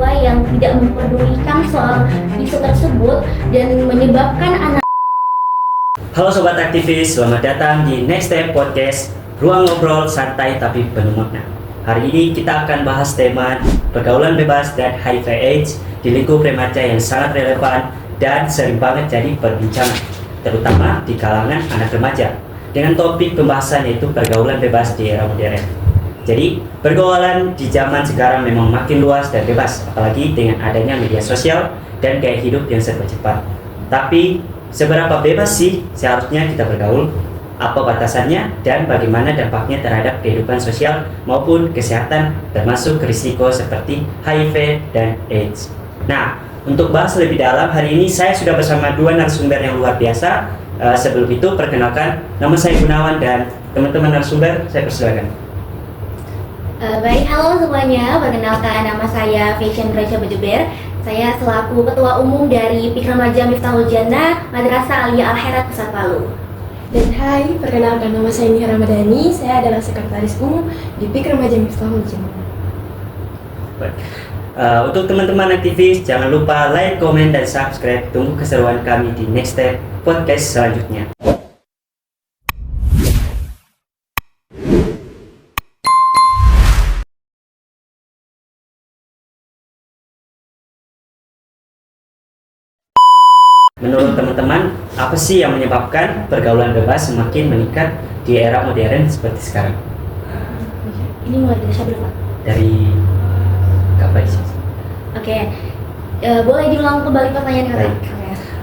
tua yang tidak mempedulikan soal isu tersebut dan menyebabkan anak. Halo Sobat Aktivis, selamat datang di Next Step Podcast, ruang ngobrol santai tapi penuh makna. Hari ini kita akan bahas tema pergaulan bebas dan HIV/AIDS di lingkup remaja yang sangat relevan dan sering banget jadi perbincangan, terutama di kalangan anak remaja. Dengan topik pembahasan yaitu pergaulan bebas di era modern. Jadi, pergaulan di zaman sekarang memang makin luas dan bebas, apalagi dengan adanya media sosial dan gaya hidup yang serba cepat. Tapi, seberapa bebas sih seharusnya kita bergaul? Apa batasannya dan bagaimana dampaknya terhadap kehidupan sosial maupun kesehatan, termasuk risiko seperti HIV dan AIDS? Nah, untuk bahas lebih dalam, hari ini saya sudah bersama dua narasumber yang luar biasa. Sebelum itu, perkenalkan, nama saya Gunawan dan teman-teman narasumber, saya persilakan. Baik, halo semuanya. Perkenalkan, nama saya Fashion Raja Bejeber. Saya selaku Ketua Umum dari PIK Remaja Miftahul Jannah Madrasah Aliyah Al-Herat Pusat Palu. Dan hai, perkenalkan nama saya Nia Ramadhani. Saya adalah Sekretaris Umum di PIK Remaja Miftahul Jannah. Untuk teman-teman aktivis, jangan lupa like, komen, dan subscribe. Tunggu keseruan kami di Next Step Podcast selanjutnya. Menurut teman-teman, apa sih yang menyebabkan pergaulan bebas semakin meningkat di era modern seperti sekarang? Ini mulai dari siapa dulu, Pak? Dari Kak Faiz. Oke, boleh diulang kembali pertanyaan Kak? Baik.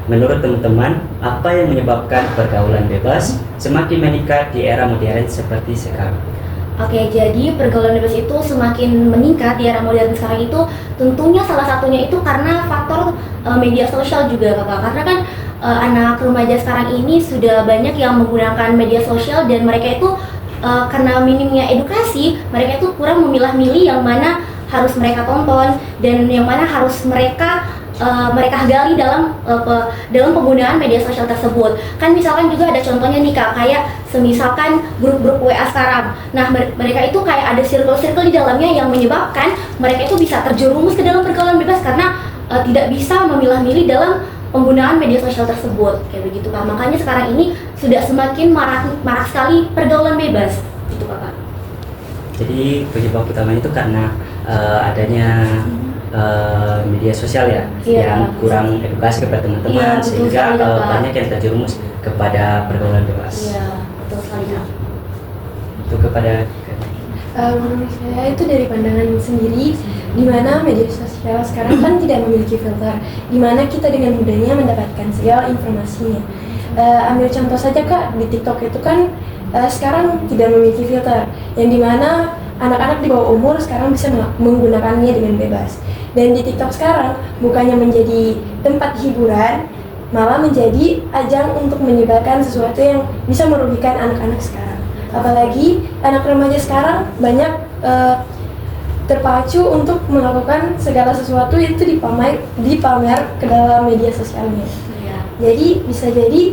Menurut teman-teman, apa yang menyebabkan pergaulan bebas semakin meningkat di era modern seperti sekarang? Oke, jadi pergaulan bebas itu semakin meningkat di era modern sekarang itu tentunya salah satunya itu karena faktor media sosial juga, Kakak. Karena kan anak remaja sekarang ini sudah banyak yang menggunakan media sosial dan mereka itu karena minimnya edukasi, mereka itu kurang memilah-milih yang mana harus mereka tonton dan yang mana harus mereka gali dalam penggunaan media sosial tersebut. Kan misalkan juga ada contohnya nih Kak, kayak semisalkan grup-grup WA sekarang. Nah, mereka itu kayak ada circle-circle di dalamnya yang menyebabkan mereka itu bisa terjerumus ke dalam pergaulan bebas karena tidak bisa memilah-milih dalam penggunaan media sosial tersebut. Kayak begitu Kak. Makanya sekarang ini sudah semakin marak sekali pergaulan bebas. Gitu Kak. Jadi penyebab utama itu karena adanya media sosial ya, yang kurang edukasi kepada teman-teman, sehingga banyak yang terjerumus kepada pergaulan bebas. Iya, betul sekali Kak. Itu kepada Menurut saya itu dari pandangan sendiri, di mana media sosial sekarang kan tidak memiliki filter, di mana kita dengan mudahnya mendapatkan segala informasinya. Ambil contoh saja Kak, di TikTok itu kan sekarang tidak memiliki filter, yang dimana anak-anak di bawah umur sekarang bisa menggunakannya dengan bebas. Dan di TikTok sekarang bukannya menjadi tempat hiburan, malah menjadi ajang untuk menyebarkan sesuatu yang bisa merugikan anak-anak sekarang. Apalagi anak remaja sekarang banyak terpacu untuk melakukan segala sesuatu itu dipamer ke dalam media sosialnya. Iya. Jadi bisa jadi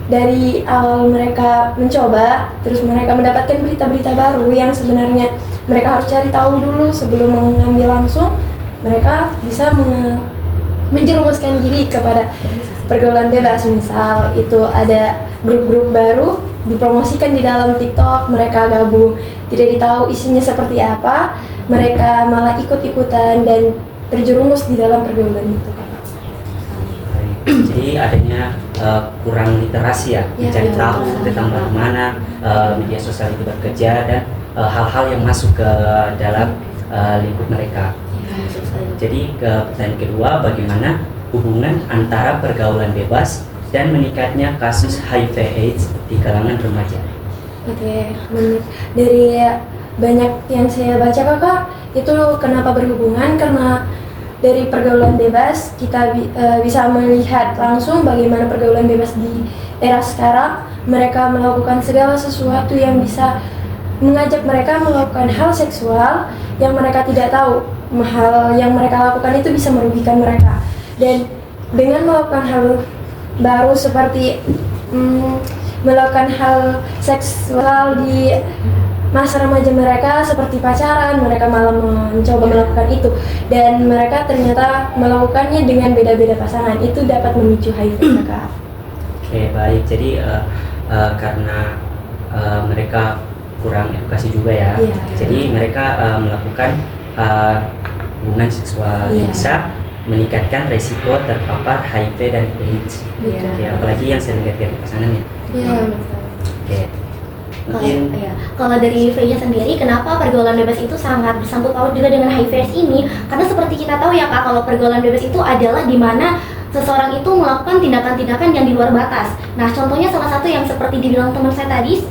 dari awal mereka mencoba, terus mereka mendapatkan berita-berita baru yang sebenarnya mereka harus cari tahu dulu sebelum mengambil langsung, mereka bisa menjerumuskan diri kepada pergaulan bebas. Misal itu ada grup-grup baru dipromosikan di dalam TikTok, mereka gabung, tidak ditahu isinya seperti apa, mereka malah ikut-ikutan dan terjerumus di dalam pergaulan itu. Jadi adanya kurang literasi ya, mencari tahu tentang bagaimana media sosial itu bekerja dan hal-hal yang masuk ke dalam lingkup mereka. Jadi pertanyaan kedua, bagaimana hubungan antara pergaulan bebas dan meningkatnya kasus HIV/AIDS di kalangan remaja? Oke, dari banyak yang saya baca Kakak, itu kenapa berhubungan, karena dari pergaulan bebas kita bisa melihat langsung bagaimana pergaulan bebas di era sekarang. Mereka melakukan segala sesuatu yang bisa mengajak mereka melakukan hal seksual yang mereka tidak tahu. Hal yang mereka lakukan itu bisa merugikan mereka. Dan dengan melakukan hal baru seperti melakukan hal seksual di masa remaja mereka seperti pacaran, mereka malah mencoba melakukan itu, dan mereka ternyata melakukannya dengan beda-beda pasangan. Itu dapat memicu HIV, Kak. Oke, baik. Jadi karena mereka kurang edukasi juga ya. Iya. Jadi mereka melakukan hubungan seksual yang Iya. bisa meningkatkan resiko terpapar HIV dan AIDS. Iya. Oke, apalagi yang sering ganti pasangannya. Iya, betul. Oke. Mungkin Kalau dari Freya sendiri, kenapa pergaulan bebas itu sangat bersangkut paut juga dengan HIV/AIDS ini? Karena seperti kita tahu ya Kak, kalau pergaulan bebas itu adalah di mana seseorang itu melakukan tindakan-tindakan yang di luar batas. Nah, contohnya salah satu yang seperti dibilang teman saya tadi,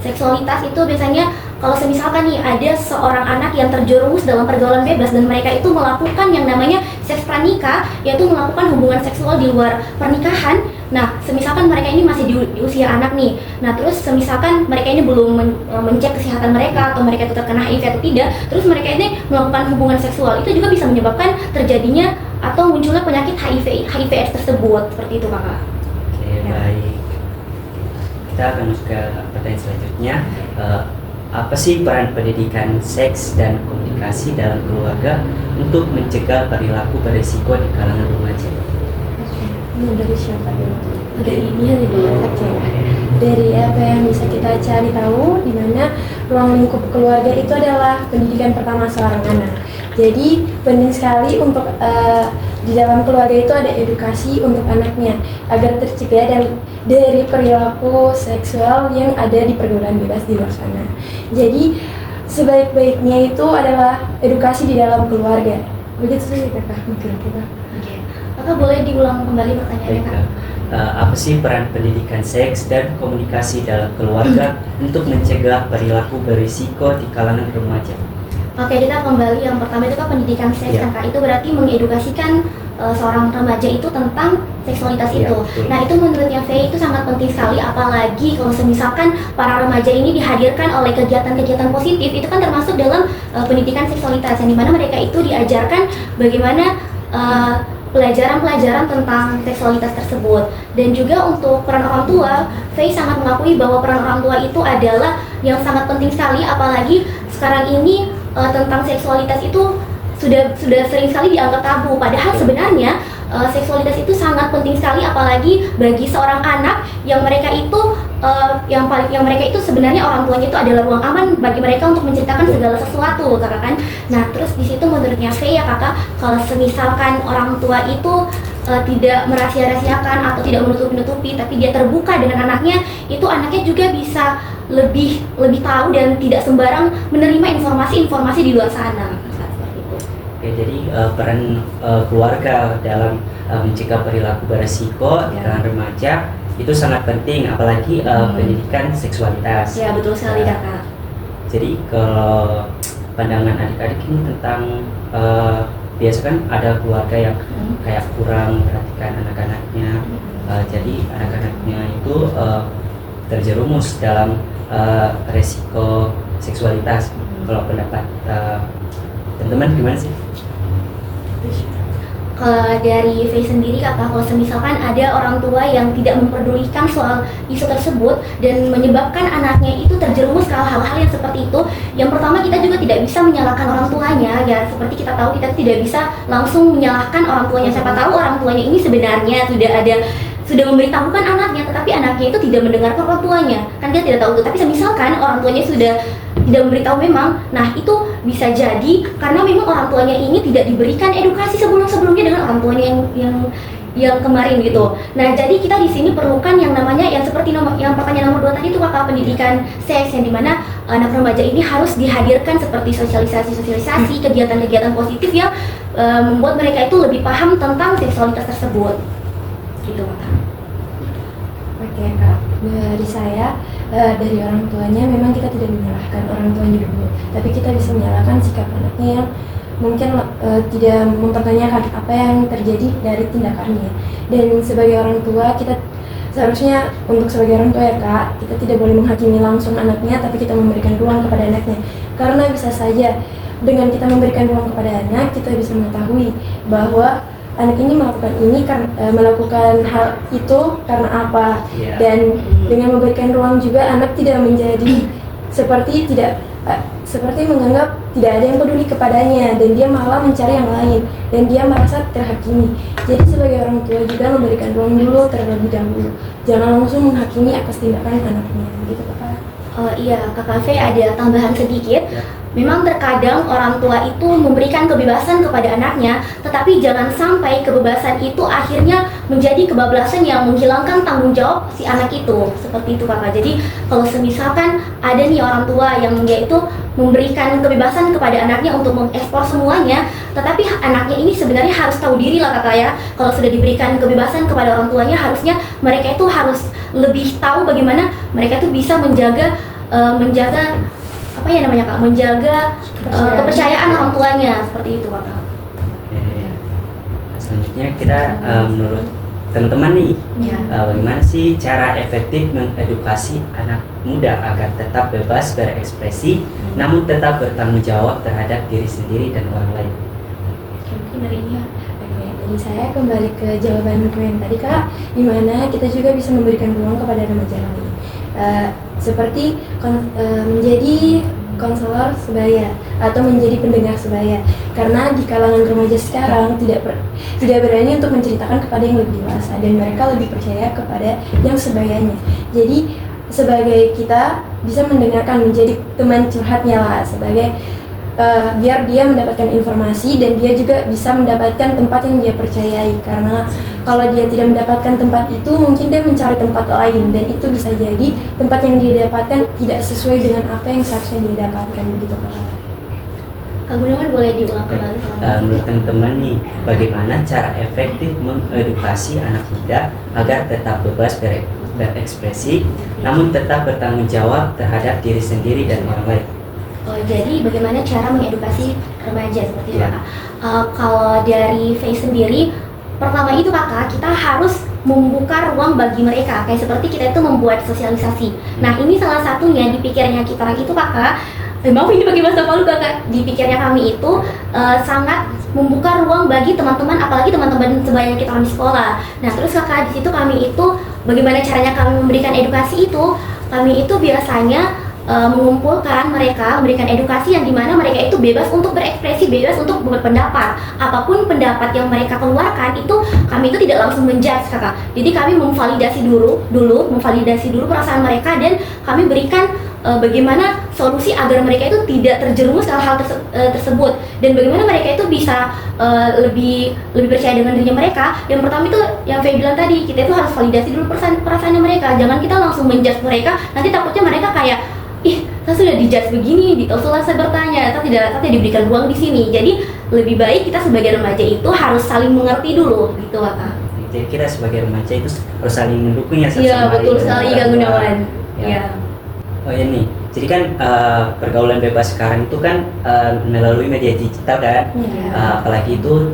seksualitas itu biasanya kalau misalkan nih ada seorang anak yang terjerumus dalam pergaulan bebas dan mereka itu melakukan yang namanya seks pranikah, yaitu melakukan hubungan seksual di luar pernikahan. Nah, semisalkan mereka ini masih di usia anak nih. Nah, terus semisalkan mereka ini belum mencek kesehatan mereka atau mereka itu terkena HIV atau tidak, terus mereka ini melakukan hubungan seksual, itu juga bisa menyebabkan terjadinya atau munculnya penyakit HIV/AIDS tersebut. Seperti itu, Kakak. Oke, Ya. baik. Kita akan masuk ke pertanyaan selanjutnya. Apa sih peran pendidikan seks dan komunikasi dalam keluarga untuk mencegah perilaku berisiko di kalangan remaja? Ini dari siapa dulu? Dari ini dulu. Oke. Dari apa yang bisa kita cari tahu, di mana ruang lingkup keluarga itu adalah pendidikan pertama seorang anak. Jadi penting sekali untuk di dalam keluarga itu ada edukasi untuk anaknya agar tercegah dari perilaku seksual yang ada di pergaulan bebas di luar sana. Jadi sebaik-baiknya itu adalah edukasi di dalam keluarga. Begitu saja Kakak mikir kita. Oke. Kakak boleh diulang kembali pertanyaannya, Baik, Kak? apa sih peran pendidikan seks dan komunikasi dalam keluarga untuk mencegah perilaku berisiko di kalangan remaja? Oke, kita kembali yang pertama itu kan pendidikan seks Iya. kan, Kak. Itu berarti mengedukasikan seorang remaja itu tentang seksualitas Iya, itu. betul. Nah, itu menurutnya Faye itu sangat penting sekali, apalagi kalau misalkan para remaja ini dihadirkan oleh kegiatan-kegiatan positif, itu kan termasuk dalam pendidikan seksualitas, yang dimana mereka itu diajarkan bagaimana pelajaran-pelajaran tentang seksualitas tersebut. Dan juga untuk peran orang tua, Faye sangat mengakui bahwa peran orang tua itu adalah yang sangat penting sekali, apalagi sekarang ini tentang seksualitas itu sudah sering sekali dianggap tabu. Padahal sebenarnya seksualitas itu sangat penting sekali, apalagi bagi seorang anak yang mereka itu yang mereka itu sebenarnya orang tuanya itu adalah ruang aman bagi mereka untuk menceritakan segala sesuatu, Kakak kan. Nah, terus di situ menurutnya Faye ya Kakak, kalau semisalkan orang tua itu tidak merahsia-rahasiakan atau tidak menutup-nutupi, tapi dia terbuka dengan anaknya, itu anaknya juga bisa lebih tahu dan tidak sembarang menerima informasi-informasi di luar sana. Seperti itu. Oke, jadi peran keluarga dalam mencegah perilaku berisiko di kalangan remaja itu sangat penting, apalagi pendidikan seksualitas. Ya, betul sekali Kakak. Jadi kalau pandangan adik-adik ini tentang biasa kan ada keluarga yang kayak kurang perhatikan anak-anaknya, jadi anak-anaknya itu terjerumus dalam resiko seksualitas. Kalau pendapat teman-teman gimana sih? Kalau dari Faye sendiri Kakak, kalau misalkan ada orang tua yang tidak memperdulikan soal isu tersebut dan menyebabkan anaknya itu terjerumus ke hal-hal yang seperti itu, yang pertama kita juga tidak bisa menyalahkan orang tuanya. Ya, seperti kita tahu kita tidak bisa langsung menyalahkan orang tuanya. Siapa tahu orang tuanya ini sebenarnya sudah memberitahukan anaknya, tetapi anaknya itu tidak mendengarkan orang tuanya, kan dia tidak tahu itu. Tapi misalkan orang tuanya sudah tidak memberitahu memang, nah itu bisa jadi karena memang orang tuanya ini tidak diberikan edukasi sebelumnya dengan orang tuanya yang kemarin gitu. Nah, jadi kita di sini perlukan yang namanya yang seperti yang pertanyaan nomor 2 tadi itu Kakak, pendidikan seks, yang dimana anak remaja ini harus dihadirkan seperti sosialisasi, kegiatan-kegiatan positif yang membuat mereka itu lebih paham tentang seksualitas tersebut. Gitu, Kak. Oke Kak, dari saya, dari orang tuanya memang kita tidak menyalahkan orang tuanya dulu, tapi kita bisa menyalahkan sikap anaknya yang mungkin tidak mempertanyakan apa yang terjadi dari tindakannya. Dan sebagai orang tua, kita seharusnya untuk sebagai orang tua ya Kak, kita tidak boleh menghakimi langsung anaknya, tapi kita memberikan ruang kepada anaknya. Karena bisa saja dengan kita memberikan ruang kepada anak, kita bisa mengetahui bahwa anak ini melakukan hal itu karena apa. Dan dengan memberikan ruang juga anak tidak menjadi seperti menganggap tidak ada yang peduli kepadanya dan dia malah mencari yang lain dan dia merasa terhakimi. Jadi sebagai orang tua juga memberikan ruang dulu terlebih dahulu. Jangan langsung menghakimi atas tindakan anaknya, gitu Kakak. Oh iya, Kakak V ada tambahan sedikit. Ya. Memang terkadang orang tua itu memberikan kebebasan kepada anaknya, tetapi jangan sampai kebebasan itu akhirnya menjadi kebablasan yang menghilangkan tanggung jawab si anak itu. Seperti itu Kakak. Jadi kalau semisalkan ada nih orang tua yang dia itu memberikan kebebasan kepada anaknya untuk mengekspor semuanya, tetapi anaknya ini sebenarnya harus tahu diri lah Kakak ya. Kalau sudah diberikan kebebasan kepada orang tuanya, harusnya mereka itu harus lebih tahu bagaimana mereka itu bisa menjaga apa ya namanya Kak, menjaga kepercayaan orang tuanya, seperti itu Kak. Oke. Selanjutnya kita menurut teman-teman nih, Ya. bagaimana sih cara efektif mengedukasi anak muda agar tetap bebas berekspresi, namun tetap bertanggung jawab terhadap diri sendiri dan orang lain? Oke, mungkin dari ini ya. Oke, jadi saya kembali ke jawaban yang tadi Kak, di mana kita juga bisa memberikan ruang kepada remaja lain. Seperti menjadi konselor sebaya atau menjadi pendengar sebaya, karena di kalangan remaja sekarang tidak berani untuk menceritakan kepada yang lebih dewasa dan mereka lebih percaya kepada yang sebayanya. Jadi sebagai kita bisa mendengarkan, menjadi teman curhatnya lah, sebagai biar dia mendapatkan informasi dan dia juga bisa mendapatkan tempat yang dia percayai, karena kalau dia tidak mendapatkan tempat itu mungkin dia mencari tempat lain dan itu bisa jadi tempat yang dia dapatkan tidak sesuai dengan apa yang seharusnya dia dapatkan, begitu Kak. Kak Gunawan boleh diulang kembali? Menurut teman-teman nih, bagaimana cara efektif mengedukasi anak muda agar tetap bebas berekspresi, namun tetap bertanggung jawab terhadap diri sendiri dan orang lain? Oh, jadi bagaimana cara mengedukasi remaja seperti itu Ya. Kak? Kalau dari Faye sendiri, pertama itu Kakak, kita harus membuka ruang bagi mereka, kayak seperti kita itu membuat sosialisasi. Nah ini salah satunya di pikirnya kita orang itu Kakak, maaf ini pakai bahasa Palu Kakak, di pikirnya kami itu sangat membuka ruang bagi teman-teman, apalagi teman-teman sebaya kita orang di sekolah. Nah terus Kakak, di situ kami itu bagaimana caranya kami memberikan edukasi itu, kami itu biasanya mengumpulkan mereka, memberikan edukasi yang dimana mereka itu bebas untuk berekspresi, bebas untuk berpendapat. Apapun pendapat yang mereka keluarkan itu kami itu tidak langsung menjudge Kakak. Jadi kami memvalidasi memvalidasi dulu perasaan mereka dan kami berikan bagaimana solusi agar mereka itu tidak terjerumus ke hal tersebut dan bagaimana mereka itu bisa lebih percaya dengan dirinya mereka. Yang pertama itu yang Faye bilang tadi, kita itu harus validasi dulu perasaannya mereka. Jangan kita langsung menjudge mereka, nanti takutnya mereka kayak saya sudah dijudge begini, setelah saya bertanya, saya tidak diberikan ruang di sini. Jadi lebih baik kita sebagai remaja itu harus saling mengerti dulu, gitu Kak. Jadi kita sebagai remaja itu harus saling mendukung ya satu Iya, sama lain. betul sekali Kak Gunawan. Ya. Iya. Oh ini, jadi kan pergaulan bebas sekarang itu kan melalui media digital kan, Iya. apalagi itu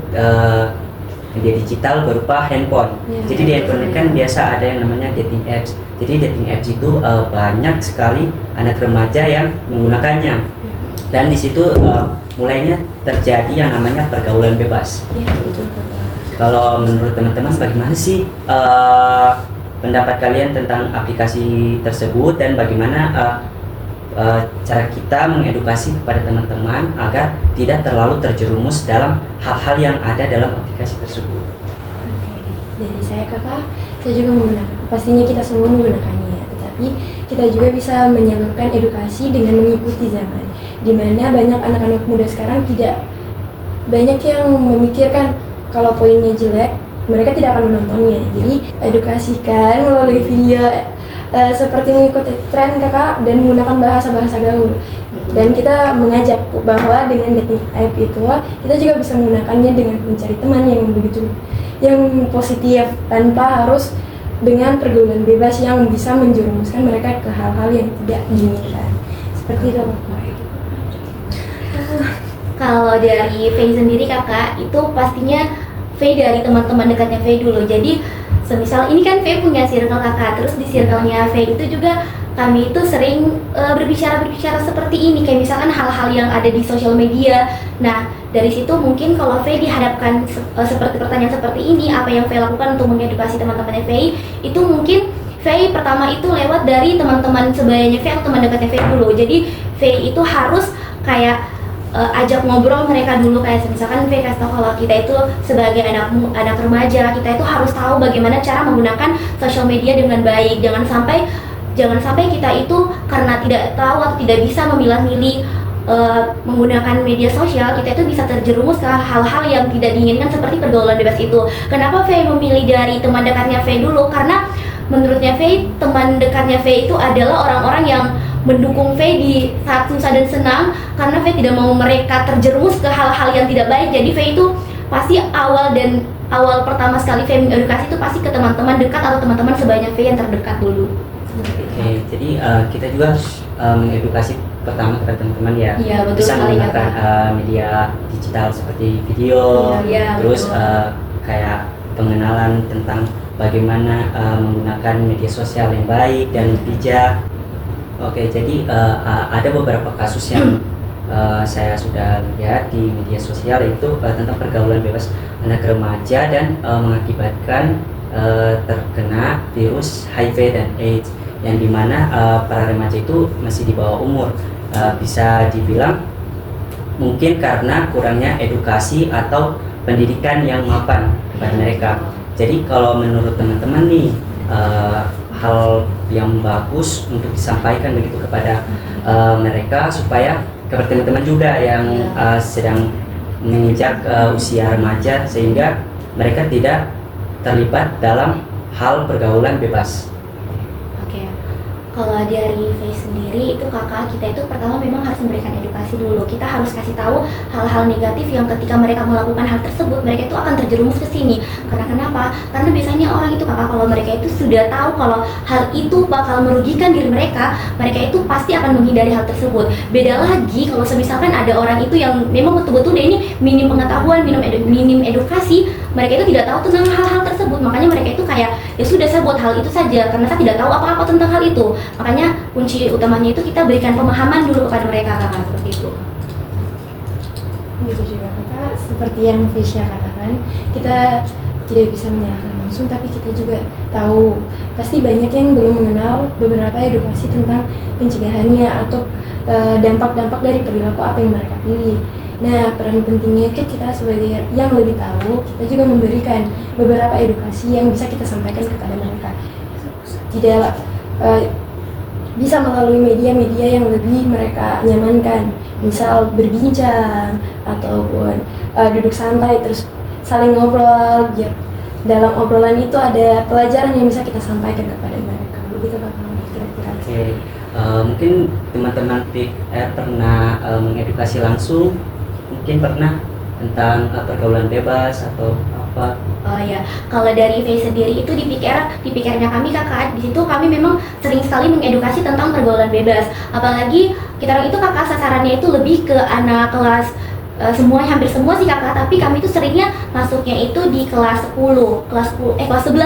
media digital berupa handphone. Ya, Jadi di handphone ini kan biasa ada yang namanya dating apps. Jadi dating apps itu banyak sekali anak remaja yang menggunakannya. Dan di situ mulainya terjadi yang namanya pergaulan bebas. Iya, betul Kak. Kalau menurut teman-teman bagaimana sih pendapat kalian tentang aplikasi tersebut dan bagaimana cara kita mengedukasi kepada teman-teman agar tidak terlalu terjerumus dalam hal-hal yang ada dalam aplikasi tersebut? Dari saya Kakak, saya juga menggunakan, pastinya kita semua menggunakannya, tetapi kita juga bisa menyalurkan edukasi dengan mengikuti zaman, di mana banyak anak-anak muda sekarang tidak banyak yang memikirkan kalau poinnya jelek, mereka tidak akan menontonnya. Jadi edukasikan melalui video seperti mengikuti tren Kakak dan menggunakan bahasa-bahasa gaul. Dan kita mengajak bahwa dengan dating app itu kita juga bisa menggunakannya dengan mencari teman yang positif tanpa harus dengan pergaulan bebas yang bisa menjerumuskan mereka ke hal-hal yang tidak diinginkan. Seperti itu. Kalau dari Faye sendiri Kakak, itu pastinya Faye dari teman-teman dekatnya Faye dulu. Jadi semisal ini kan Faye punya circle Kakak, terus di circle-nya Faye itu juga kami itu sering berbicara seperti ini, kayak misalkan hal-hal yang ada di sosial media. Nah dari situ mungkin kalau Faye dihadapkan seperti pertanyaan seperti ini, apa yang Faye lakukan untuk mengedukasi teman-temannya Faye, itu mungkin Faye pertama itu lewat dari teman-teman sebayanya Faye atau teman dekatnya Faye dulu. Jadi Faye itu harus kayak ajak ngobrol mereka dulu, kayak misalkan Faye kasih tahu kalau kita itu sebagai anak remaja, kita itu harus tahu bagaimana cara menggunakan sosial media dengan baik. Jangan sampai kita itu karena tidak tahu atau tidak bisa memilah-milih menggunakan media sosial, kita itu bisa terjerumus ke hal-hal yang tidak diinginkan seperti pergaulan bebas itu. Kenapa Faye memilih dari teman dekatnya Faye dulu? Karena menurutnya Faye, teman dekatnya Faye itu adalah orang-orang yang mendukung Faye di saat susah dan senang, karena Faye tidak mau mereka terjerumus ke hal-hal yang tidak baik. Jadi Faye itu pasti awal pertama sekali Faye mengedukasi itu pasti ke teman-teman dekat atau teman-teman sebanyak Faye yang terdekat dulu. Oke, jadi kita juga harus mengedukasi pertama kepada teman-teman ya, Iya, betul bisa sekali, menggunakan media digital seperti video, Iya, terus betul. kayak pengenalan tentang bagaimana menggunakan media sosial yang baik dan bijak. Oke, jadi ada beberapa kasus yang saya sudah lihat di media sosial, itu tentang pergaulan bebas anak remaja dan mengakibatkan terkena virus HIV dan AIDS, yang dimana para remaja itu masih di bawah umur. Bisa dibilang mungkin karena kurangnya edukasi atau pendidikan yang mapan kepada mereka. Jadi kalau menurut teman-teman nih, hal yang bagus untuk disampaikan begitu kepada mereka, supaya kepada teman-teman juga yang sedang menginjak usia remaja, sehingga mereka tidak terlibat dalam hal pergaulan bebas. Oke, kalau dari Faye sendiri itu kakak kita itu pertama memang harus memberikan edukasi dulu. Kita harus kasih tahu hal-hal negatif yang ketika mereka melakukan hal tersebut mereka itu akan terjerumus ke sini. Karena kenapa? Karena biasanya orang itu kakak, kalau mereka itu sudah tahu kalau hal itu bakal merugikan diri mereka, mereka itu pasti akan menghindari hal tersebut. Beda lagi kalau misalkan ada orang itu yang memang betul-betul dia ini minim pengetahuan, minim edukasi, mereka itu tidak tahu tentang hal-hal tersebut. Makanya mereka itu kayak, ya sudah saya buat hal itu saja karena saya tidak tahu apa-apa tentang hal itu. Makanya kunci utamanya itu kita berikan pemahaman dulu kepada mereka kakak, seperti itu. Gitu juga kakak, seperti yang Fisya katakan, kita tidak bisa menyalahkan langsung, tapi kita juga tahu pasti banyak yang belum mengenal beberapa edukasi tentang pencegahannya atau dampak-dampak dari perilaku apa yang mereka pilih. Nah, peran pentingnya itu kita sebagai yang lebih tahu, kita juga memberikan beberapa edukasi yang bisa kita sampaikan kepada mereka. Tidak bisa melalui media-media yang lebih mereka nyamankan, misal berbincang ataupun duduk santai terus saling ngobrol, biar dalam obrolan itu ada pelajaran yang bisa kita sampaikan kepada mereka. Begitu Pak, kira-kira. Oke, mungkin teman-teman PIKR pernah mengedukasi langsung, mungkin pernah tentang pergaulan bebas atau apa? Oh ya, kalau dari Faye sendiri itu di PIKR-nya kami kakak, di situ kami memang sering sekali mengedukasi tentang pergaulan bebas. Apalagi kita orang itu kakak sasarannya itu lebih ke anak kelas hampir semua sih kakak, tapi kami itu seringnya masuknya itu di kelas 11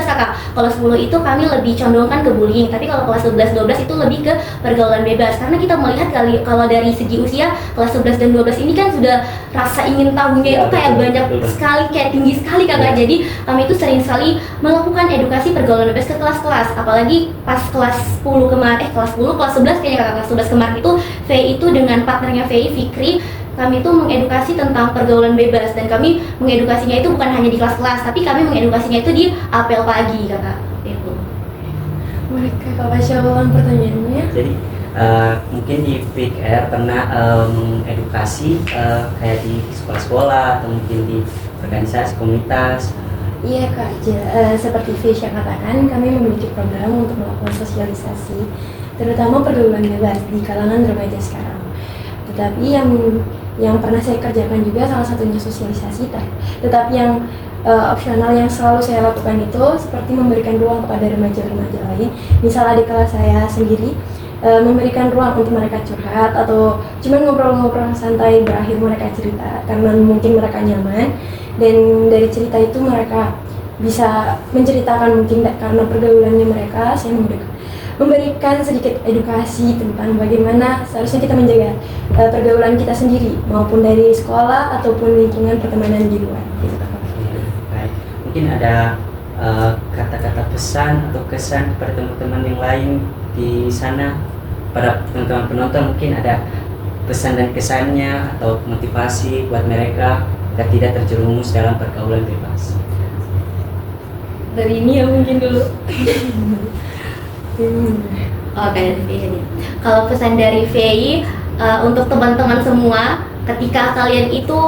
kakak. Kelas 10 itu kami lebih condongkan ke bullying, tapi kalau kelas 11-12 itu lebih ke pergaulan bebas. Karena kita melihat kalau dari segi usia kelas 11 dan 12 ini kan sudah rasa ingin tahunya itu kayak banyak sekali, kayak tinggi sekali kakak. Jadi kami itu sering sekali melakukan edukasi pergaulan bebas ke kelas-kelas. Apalagi pas kelas 10 kemarin, kelas 11 kayaknya kakak, kelas 11 kemarin itu Faye itu dengan partnernya Faye, Fikri, kami itu mengedukasi tentang pergaulan bebas, dan kami mengedukasinya itu bukan hanya di kelas-kelas, tapi kami mengedukasinya itu di apel pagi kakak. Itu. Boleh kakak baca ulang pertanyaannya? Jadi mungkin di PIKR pernah mengedukasi kayak di sekolah-sekolah atau mungkin di organisasi komunitas. Iya kak, seperti Fisya katakan, kami memiliki program untuk melakukan sosialisasi, terutama pergaulan bebas di kalangan remaja sekarang. Tetapi yang pernah saya kerjakan juga salah satunya sosialisasi, tetapi yang opsional yang selalu saya lakukan itu seperti memberikan ruang kepada remaja-remaja lain. Misal adik kelas saya sendiri memberikan ruang untuk mereka curhat atau cuma ngobrol-ngobrol santai, berakhir mereka cerita karena mungkin mereka nyaman, dan dari cerita itu mereka bisa menceritakan mungkin karena pergaulannya mereka. Saya memberikan sedikit edukasi tentang bagaimana seharusnya kita menjaga pergaulan kita sendiri maupun dari sekolah ataupun lingkungan pertemanan di luar. Gitu. Baik. Mungkin ada kata-kata pesan atau kesan kepada teman-teman yang lain di sana, pada teman-teman penonton mungkin ada pesan dan kesannya atau motivasi buat mereka agar tidak terjerumus dalam pergaulan bebas. Dari ini ya mungkin dulu. Oke, dari VI. Kalau pesan dari VI untuk teman-teman semua, ketika kalian itu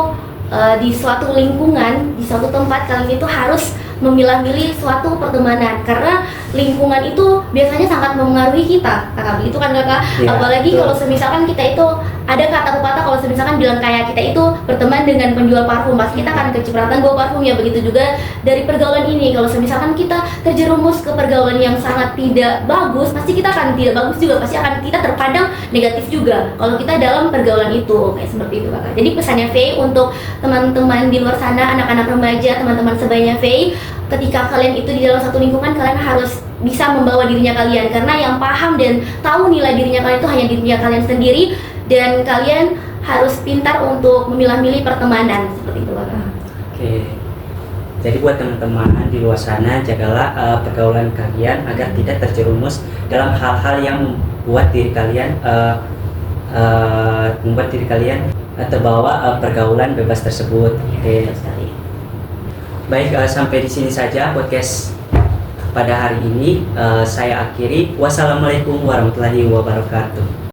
di suatu lingkungan, di suatu tempat, kalian itu harus memilah-milih suatu pertemanan, karena lingkungan itu biasanya sangat mempengaruhi kita, kakak. Itu kan kakak, Ya, apalagi betul. kalau semisalkan kita itu ada kata pepatah, kalau semisalkan bilang kayak kita itu berteman dengan penjual parfum, pasti kita akan kecipratan bau parfumnya. Begitu juga dari pergaulan ini, kalau semisalkan kita terjerumus ke pergaulan yang sangat tidak bagus, pasti kita akan tidak bagus juga, pasti akan kita terkadang negatif juga kalau kita dalam pergaulan itu, kayak seperti itu kakak. Jadi pesannya Faye untuk teman-teman di luar sana, anak-anak remaja, teman-teman sebayanya Faye, ketika kalian itu di dalam satu lingkungan, kalian harus bisa membawa dirinya kalian, karena yang paham dan tahu nilai dirinya kalian itu hanya dirinya kalian sendiri, dan kalian harus pintar untuk memilah-milih pertemanan, seperti itu kakak. Oke. Jadi buat teman-teman di luar sana, jagalah pergaulan kalian agar tidak terjerumus dalam hal-hal yang membuat diri kalian terbawa pergaulan bebas tersebut. Oke. Betul sekali. Baik, sampai di sini saja podcast pada hari ini. Saya akhiri. Wassalamualaikum warahmatullahi wabarakatuh.